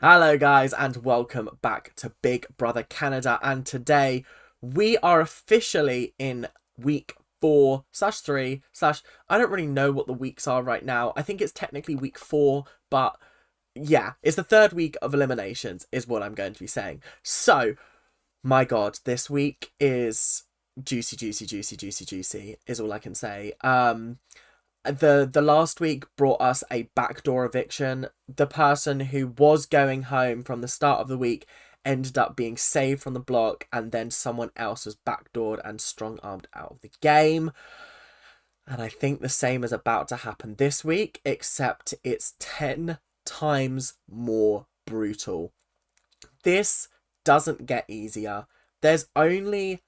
Hello guys and welcome back to Big Brother Canada, and today we are officially in week 4/3 slash I don't really know what the weeks are right now. I think it's technically week 4, but yeah, it's the third week of eliminations is what I'm going to be saying. So my god, this week is juicy, juicy, juicy, juicy, juicy is all I can say. The last week brought us a backdoor eviction. The person who was going home from the start of the week ended up being saved from the block, and then someone else was backdoored and strong-armed out of the game. And I think the same is about to happen this week, except it's 10 times more brutal. This doesn't get easier. There's only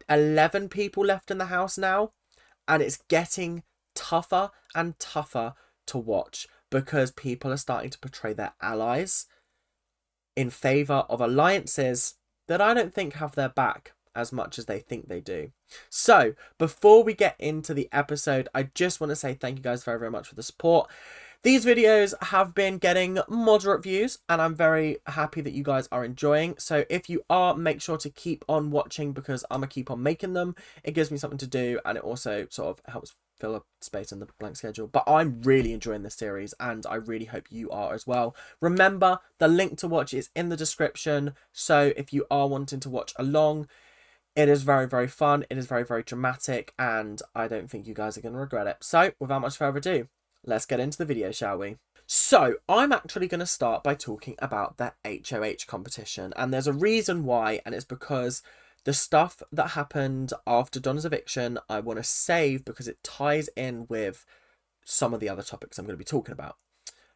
11 people left in the house now, and it's getting tougher and tougher to watch because people are starting to portray their allies in favour of alliances that I don't think have their back as much as they think they do. So before we get into the episode, I just want to say thank you guys very, very much for the support. These videos have been getting moderate views, and I'm very happy that you guys are enjoying. So if you are, make sure to keep on watching because I'm going to keep on making them. It gives me something to do, and it also sort of helps fill up space in the blank schedule. But I'm really enjoying this series, and I really hope you are as well. Remember, the link to watch is in the description. So if you are wanting to watch along, it is very, very fun. It is very, very dramatic, and I don't think you guys are going to regret it. So without much further ado, let's get into the video, shall we? So, I'm actually going to start by talking about the HOH competition. And there's a reason why, and it's because the stuff that happened after Donna's eviction, I want to save because it ties in with some of the other topics I'm going to be talking about.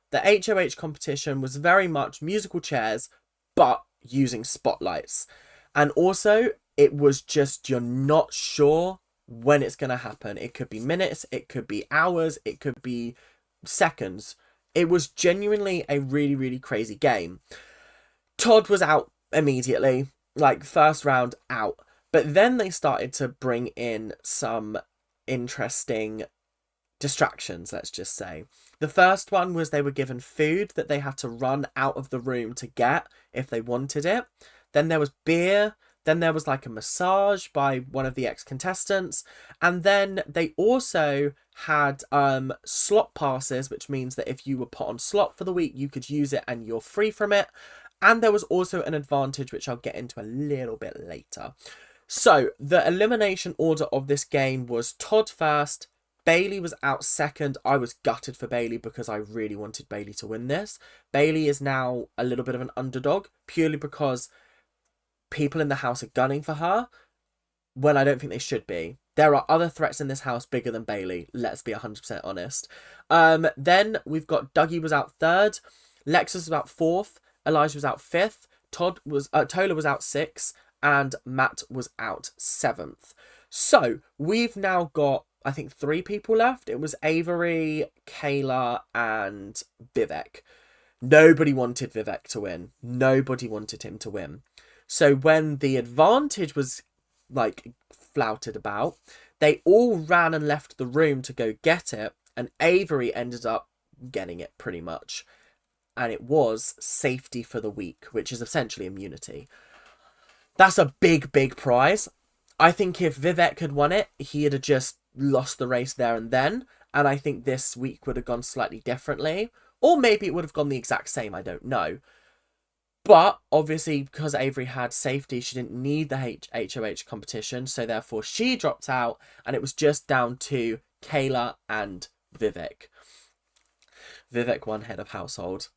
The HOH competition was very much musical chairs, but using spotlights. And also, it was just, you're not sure when it's going to happen. It could be minutes, it could be hours, it could be seconds. It was genuinely a really, really crazy game. Todd was out immediately, like first round out. But then they started to bring in some interesting distractions, let's just say. The first one was they were given food that they had to run out of the room to get if they wanted it. Then there was beer. Then there was like a massage by one of the ex-contestants. And then they also had slot passes, which means that if you were put on slot for the week, you could use it and you're free from it. And there was also an advantage, which I'll get into a little bit later. So the elimination order of this game was Todd first, Bailey was out second. I was gutted for Bailey because I really wanted Bailey to win this. Bailey is now a little bit of an underdog purely because people in the house are gunning for her when I don't think they should be. There are other threats in this house bigger than Bailey. Let's be 100% honest. Then we've got Dougie was out third. Lexus was out fourth. Elijah was out fifth. Tola was out sixth. And Matt was out seventh. So we've now got, I think, 3 people left. It was Avery, Kayla, and Vivek. Nobody wanted Vivek to win. Nobody wanted him to win. So when the advantage was like flouted about, they all ran and left the room to go get it, and Avery ended up getting it pretty much. And it was safety for the week, which is essentially immunity. That's a big, big prize. I think if Vivek had won it, he'd have just lost the race there and then. And I think this week would have gone slightly differently. Or maybe it would have gone the exact same, I don't know. But obviously, because Avery had safety, she didn't need the HOH competition. So therefore, she dropped out. And it was just down to Kayla and Vivek. Vivek won head of household.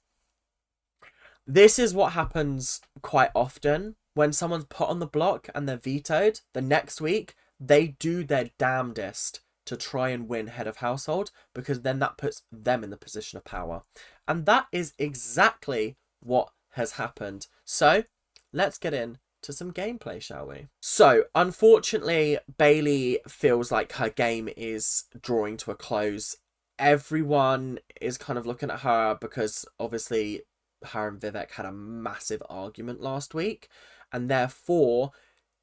This is what happens quite often. When someone's put on the block and they're vetoed, the next week, they do their damnedest to try and win head of household, because then that puts them in the position of power. And that is exactly what has happened. So let's get into some gameplay, shall we? So unfortunately, Bailey feels like her game is drawing to a close. Everyone is kind of looking at her because obviously her and Vivek had a massive argument last week. And therefore,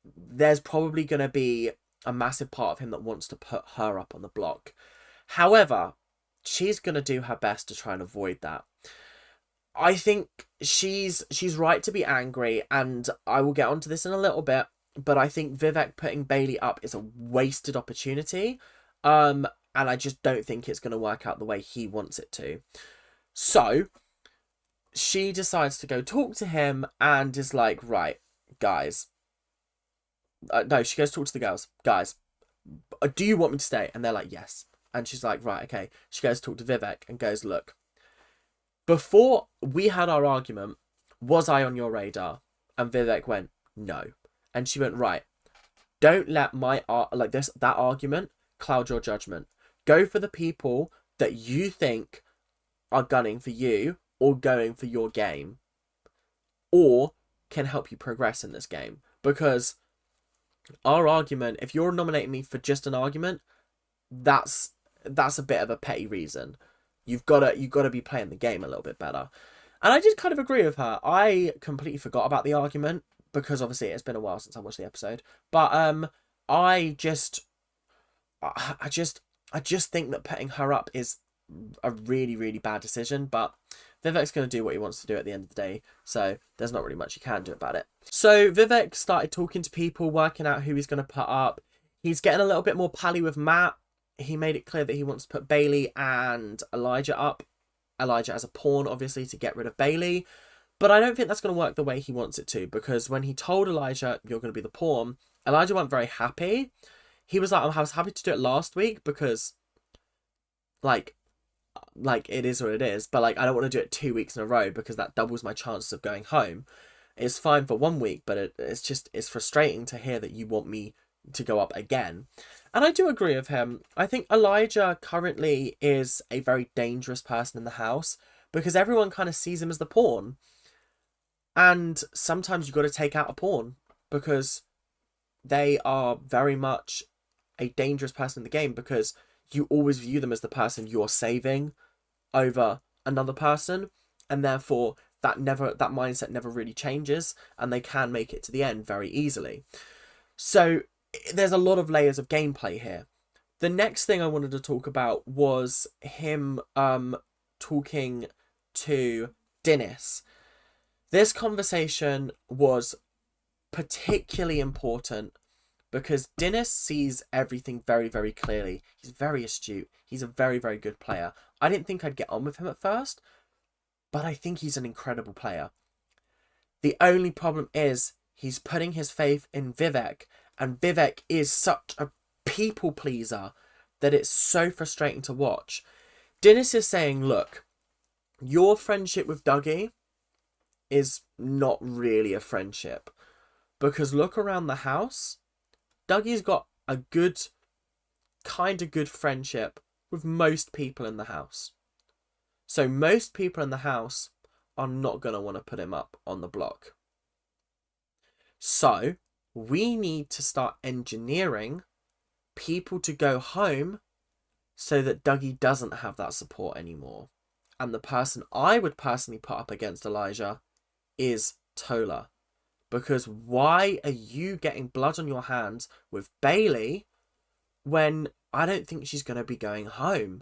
there's probably going to be a massive part of him that wants to put her up on the block. However, she's going to do her best to try and avoid that. I think she's right to be angry, and I will get onto this in a little bit, but I think Vivek putting Bailey up is a wasted opportunity. And I just don't think it's going to work out the way he wants it to. So she decides to go talk to him and is like, right, guys. No, she goes talk to the girls. Guys, do you want me to stay? And they're like, yes. And she's like, right, okay. She goes talk to Vivek and goes, look, before we had our argument, was I on your radar? And Vivek went, no. And she went, right, don't let that argument cloud your judgment. Go for the people that you think are gunning for you or going for your game, or can help you progress in this game. Because our argument, if you're nominating me for just an argument, that's a bit of a petty reason. You've got to be playing the game a little bit better. And I did kind of agree with her. I completely forgot about the argument because obviously it's been a while since I watched the episode. But I just think that putting her up is a really, really bad decision. But Vivek's going to do what he wants to do at the end of the day, so there's not really much he can do about it. So Vivek started talking to people, working out who he's going to put up. He's getting a little bit more pally with Matt. He made it clear that he wants to put Bailey and Elijah up. Elijah as a pawn, obviously, to get rid of Bailey. But I don't think that's going to work the way he wants it to, because when he told Elijah, you're going to be the pawn, Elijah wasn't very happy. He was like, I was happy to do it last week because, like it is what it is, but like I don't want to do it 2 weeks in a row because that doubles my chances of going home. It's fine for 1 week, but it's frustrating to hear that you want me to go up again. And I do agree with him. I think Elijah currently is a very dangerous person in the house because everyone kind of sees him as the pawn. And sometimes you've got to take out a pawn because they are very much a dangerous person in the game, because you always view them as the person you're saving over another person, and therefore that mindset never really changes, and they can make it to the end very easily. So there's a lot of layers of gameplay here. The next thing I wanted to talk about was him talking to Dennis. This conversation was particularly important because Dennis sees everything very, very clearly. He's very astute. He's a very, very good player. I didn't think I'd get on with him at first, but I think he's an incredible player. The only problem is he's putting his faith in Vivek, and Vivek is such a people pleaser that it's so frustrating to watch. Dennis is saying, look, your friendship with Dougie is not really a friendship, because look around the house. Dougie's got a good friendship with most people in the house. So most people in the house are not going to want to put him up on the block. So we need to start engineering people to go home so that Dougie doesn't have that support anymore. And the person I would personally put up against Elijah is Tola. Because why are you getting blood on your hands with Bailey when I don't think she's going to be going home?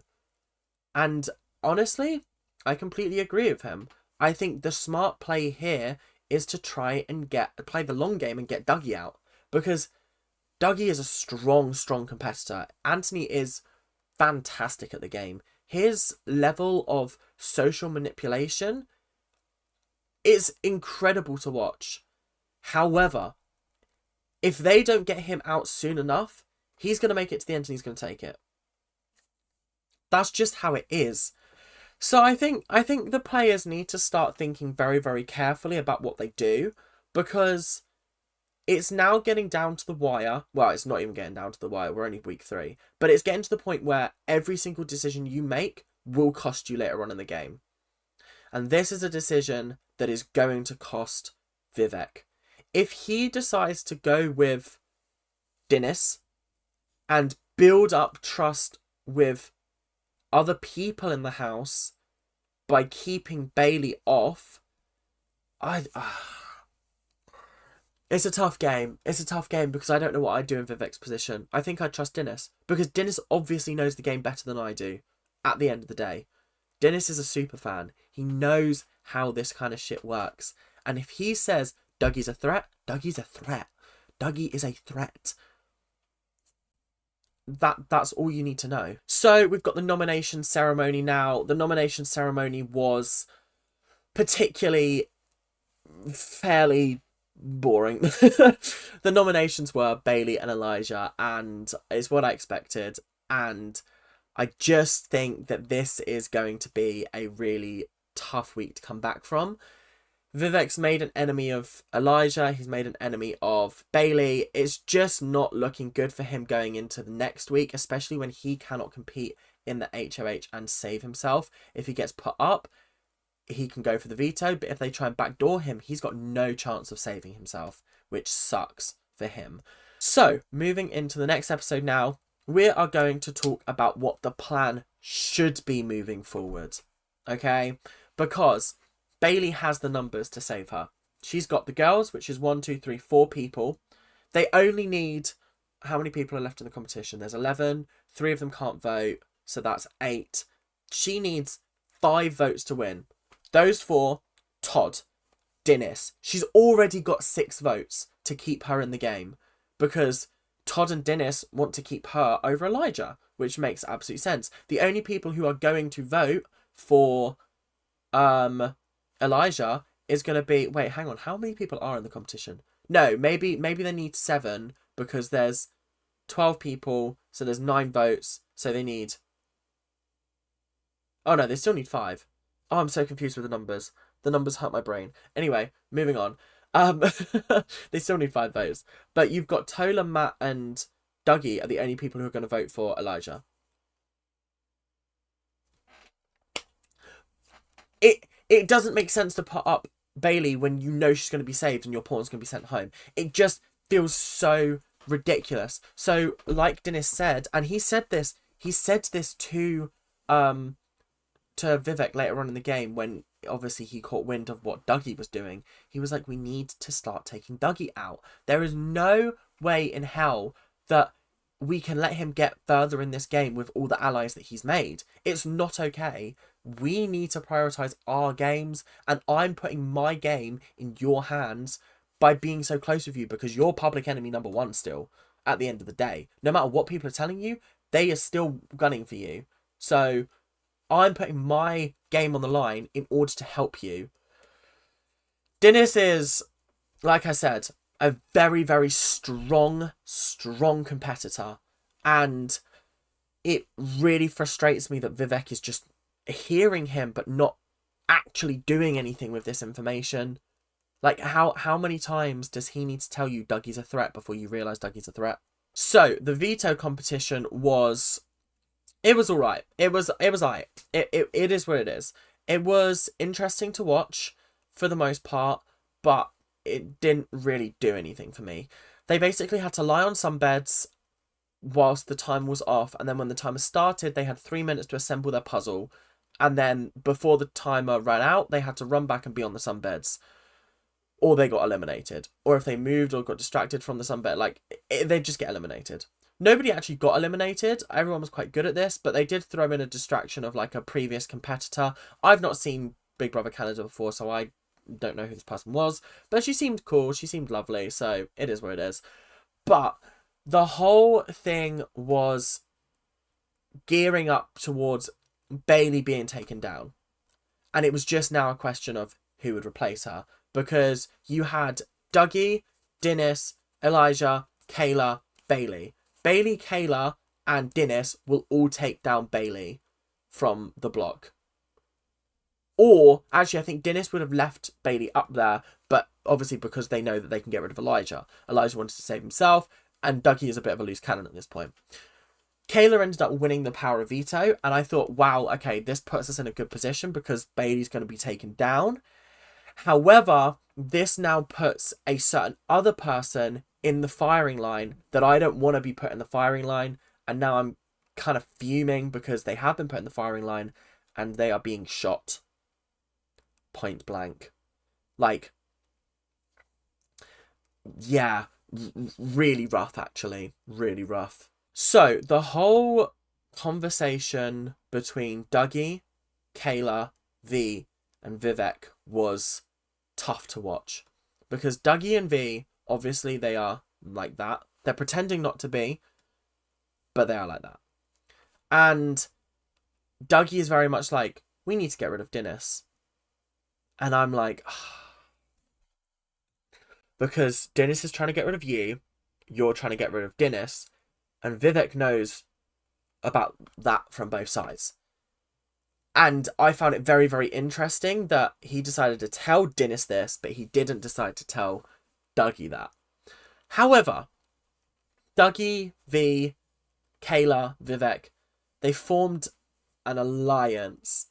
And honestly, I completely agree with him. I think the smart play here is to try and play the long game and get Dougie out. Because Dougie is a strong, strong competitor. Anthony is fantastic at the game. His level of social manipulation is incredible to watch. However, if they don't get him out soon enough, he's going to make it to the end and he's going to take it. That's just how it is. So I think the players need to start thinking very, very carefully about what they do, because it's now getting down to the wire. Well, it's not even getting down to the wire. We're only week 3. But it's getting to the point where every single decision you make will cost you later on in the game. And this is a decision that is going to cost Vivek. If he decides to go with Dennis and build up trust with other people in the house by keeping Bailey off, it's a tough game. It's a tough game because I don't know what I'd do in Vivek's position. I think I'd trust Dennis because Dennis obviously knows the game better than I do at the end of the day. Dennis is a super fan. He knows how this kind of shit works. And if he says Dougie's a threat, Dougie's a threat. Dougie is a threat. That's all you need to know. So we've got the nomination ceremony now. The nomination ceremony was particularly fairly boring. The nominations were Bailey and Elijah, and it's what I expected. And I just think that this is going to be a really tough week to come back from. Vivek's made an enemy of Elijah. He's made an enemy of Bailey. It's just not looking good for him going into the next week, especially when he cannot compete in the HOH and save himself. If he gets put up, he can go for the veto, but if they try and backdoor him, he's got no chance of saving himself, which sucks for him. So, moving into the next episode now, we are going to talk about what the plan should be moving forward, okay? Because Bailey has the numbers to save her. She's got the girls, which is 1, 2, 3, 4 people. They only need... How many people are left in the competition? There's 11. 3 of them can't vote, so that's 8. She needs 5 votes to win. Those 4, Todd, Dennis. She's already got 6 votes to keep her in the game because Todd and Dennis want to keep her over Elijah, which makes absolute sense. The only people who are going to vote for Elijah is going to be... Wait, hang on. How many people are in the competition? No, maybe they need 7 because there's 12 people, so there's 9 votes, so they need... Oh, no, they still need 5. Oh, I'm so confused with the numbers. The numbers hurt my brain. Anyway, moving on. They still need 5 votes. But you've got Tola, Matt, and Dougie are the only people who are going to vote for Elijah. It doesn't make sense to put up Bailey when you know she's going to be saved and your pawn's going to be sent home. It just feels so ridiculous. So, like Dennis said, and he said this to Vivek later on in the game when obviously he caught wind of what Dougie was doing. He was like, we need to start taking Dougie out. There is no way in hell that we can let him get further in this game with all the allies that he's made. It's not okay. We need to prioritize our games, and I'm putting my game in your hands by being so close with you because you're public enemy number 1 still at the end of the day. No matter what people are telling you, they are still gunning for you. So I'm putting my game on the line in order to help you. Dennis is, like I said, a very, very strong competitor. And it really frustrates me that Vivek is just hearing him but not actually doing anything with this information. Like, how many times does he need to tell you Dougie's a threat before you realise Dougie's a threat? So, the veto competition was... It was alright. It was alright. It is what it is. It was interesting to watch for the most part, but it didn't really do anything for me. They basically had to lie on some beds whilst the time was off, and then when the timer started, they had 3 minutes to assemble their puzzle, and then before the timer ran out, they had to run back and be on the sunbeds, or they got eliminated. Or if they moved or got distracted from the sunbed, like, they'd just get eliminated. Nobody actually got eliminated. Everyone was quite good at this, but they did throw in a distraction of, like, a previous competitor. I've not seen Big Brother Canada before, so I don't know who this person was, but she seemed cool. She seemed lovely, so it is what it is. But the whole thing was gearing up towards Bailey being taken down. And it was just now a question of who would replace her. Because you had Dougie, Dennis, Elijah, Kayla, Bailey. Bailey, Kayla, and Dennis will all take down Bailey from the block. Or, actually, I think Dennis would have left Bailey up there, but obviously because they know that they can get rid of Elijah. Elijah wanted to save himself, and Dougie is a bit of a loose cannon at this point. Kayla ended up winning the power of veto, and I thought, wow, okay, this puts us in a good position because Bailey's going to be taken down. However, this now puts a certain other person in the firing line that I don't want to be put in the firing line, and now I'm kind of fuming because they have been put in the firing line and they are being shot. Point blank. Like, yeah, really rough, actually. Really rough. So, the whole conversation between Dougie, Kayla, V, and Vivek was tough to watch. Because Dougie and V, obviously they are like that. They're pretending not to be, but they are like that. And Dougie is very much like, we need to get rid of Dennis. And I'm like, because Dennis is trying to get rid of you, you're trying to get rid of Dennis, and Vivek knows about that from both sides. And I found it very, very interesting that he decided to tell Dennis this, but he didn't decide to tell Dougie that. However, Dougie, V, Kayla, Vivek, they formed an alliance.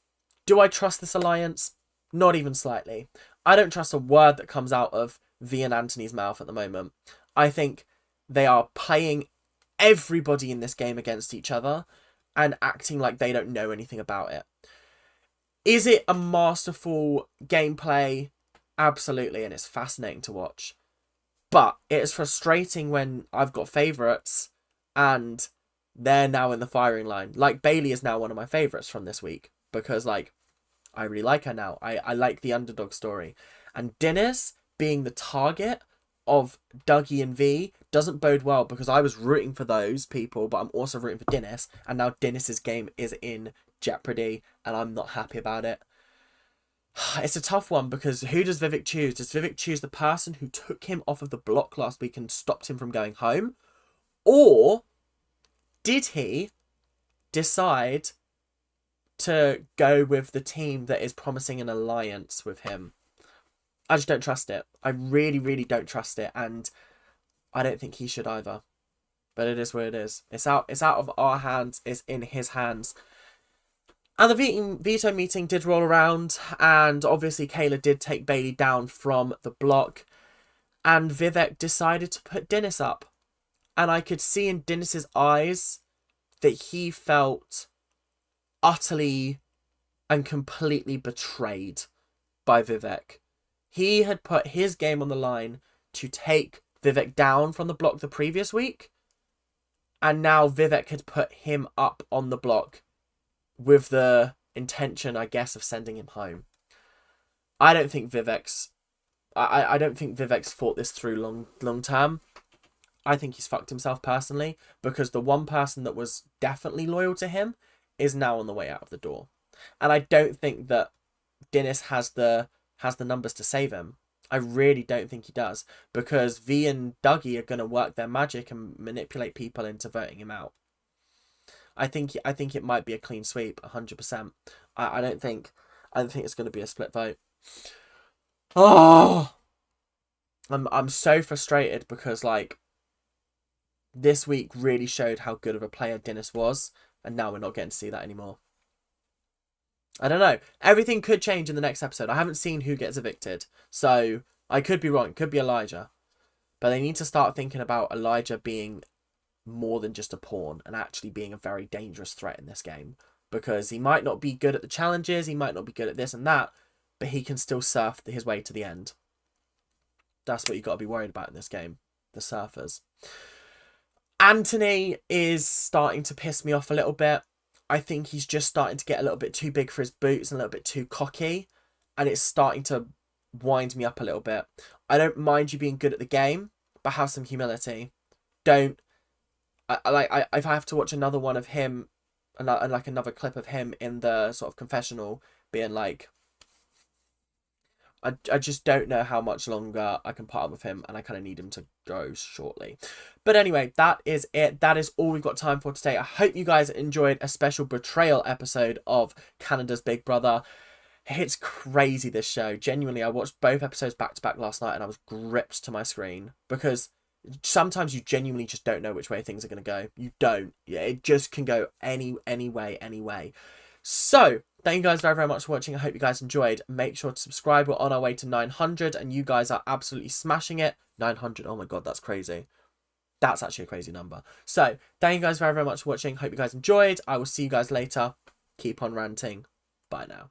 Do I trust this alliance? Not even slightly. I don't trust a word that comes out of V and Anthony's mouth at the moment. I think they are playing everybody in this game against each other and acting like they don't know anything about it. Is it a masterful gameplay? Absolutely, and it's fascinating to watch. But it is frustrating when I've got favourites and they're now in the firing line. Like, Bailey is now one of my favourites from this week because, like, I really like her now. I like the underdog story. And Dennis being the target of Dougie and V doesn't bode well because I was rooting for those people, but I'm also rooting for Dennis. And now Dennis's game is in jeopardy and I'm not happy about it. It's a tough one because who does Vivek choose? Does Vivek choose the person who took him off of the block last week and stopped him from going home? Or did he decide to go with the team that is promising an alliance with him? I just don't trust it. I really, really don't trust it. And I don't think he should either. But it is what it is. It's out of our hands. It's in his hands. And the veto meeting did roll around, and obviously Kayla did take Bailey down from the block, and Vivek decided to put Dennis up. And I could see in Dennis's eyes that he felt utterly and completely betrayed by Vivek. He had put his game on the line to take Vivek down from the block the previous week, and now Vivek had put him up on the block with the intention, I guess, of sending him home. I don't think Vivek's thought this through long term. I think he's fucked himself personally because the one person that was definitely loyal to him is now on the way out of the door. And I don't think that Dennis has the numbers to save him. I really don't think he does because V and Dougie are going to work their magic and manipulate people into voting him out. I think it might be a clean sweep, 100%. I don't think it's going to be a split vote. Oh, I'm so frustrated because, like, this week really showed how good of a player Dennis was, and now we're not getting to see that anymore. I don't know. Everything could change in the next episode. I haven't seen who gets evicted, so I could be wrong. It could be Elijah, but they need to start thinking about Elijah being more than just a pawn and actually being a very dangerous threat in this game, because he might not be good at the challenges, he might not be good at this and that, but he can still surf his way to the end. That's what you got to be worried about in this game, the surfers. Anthony is starting to piss me off a little bit. I think he's just starting to get a little bit too big for his boots and a little bit too cocky, and it's starting to wind me up a little bit. I don't mind you being good at the game, but have some humility. Don't if I have to watch another one of him and like another clip of him in the sort of confessional being like, I just don't know how much longer I can put up with him, and I kind of need him to go shortly. But anyway, that is it. That is all we've got time for today. I hope you guys enjoyed a special betrayal episode of Canada's Big Brother. It's crazy, this show. Genuinely, I watched both episodes back to back last night and I was gripped to my screen because sometimes you genuinely just don't know which way things are going to go. You don't. Yeah, it just can go any way. So, thank you guys very, very much for watching. I hope you guys enjoyed. Make sure to subscribe. We're on our way to 900 and you guys are absolutely smashing it. 900. Oh my God, that's crazy. That's actually a crazy number. So, thank you guys very, very much for watching. Hope you guys enjoyed. I will see you guys later. Keep on ranting. Bye now.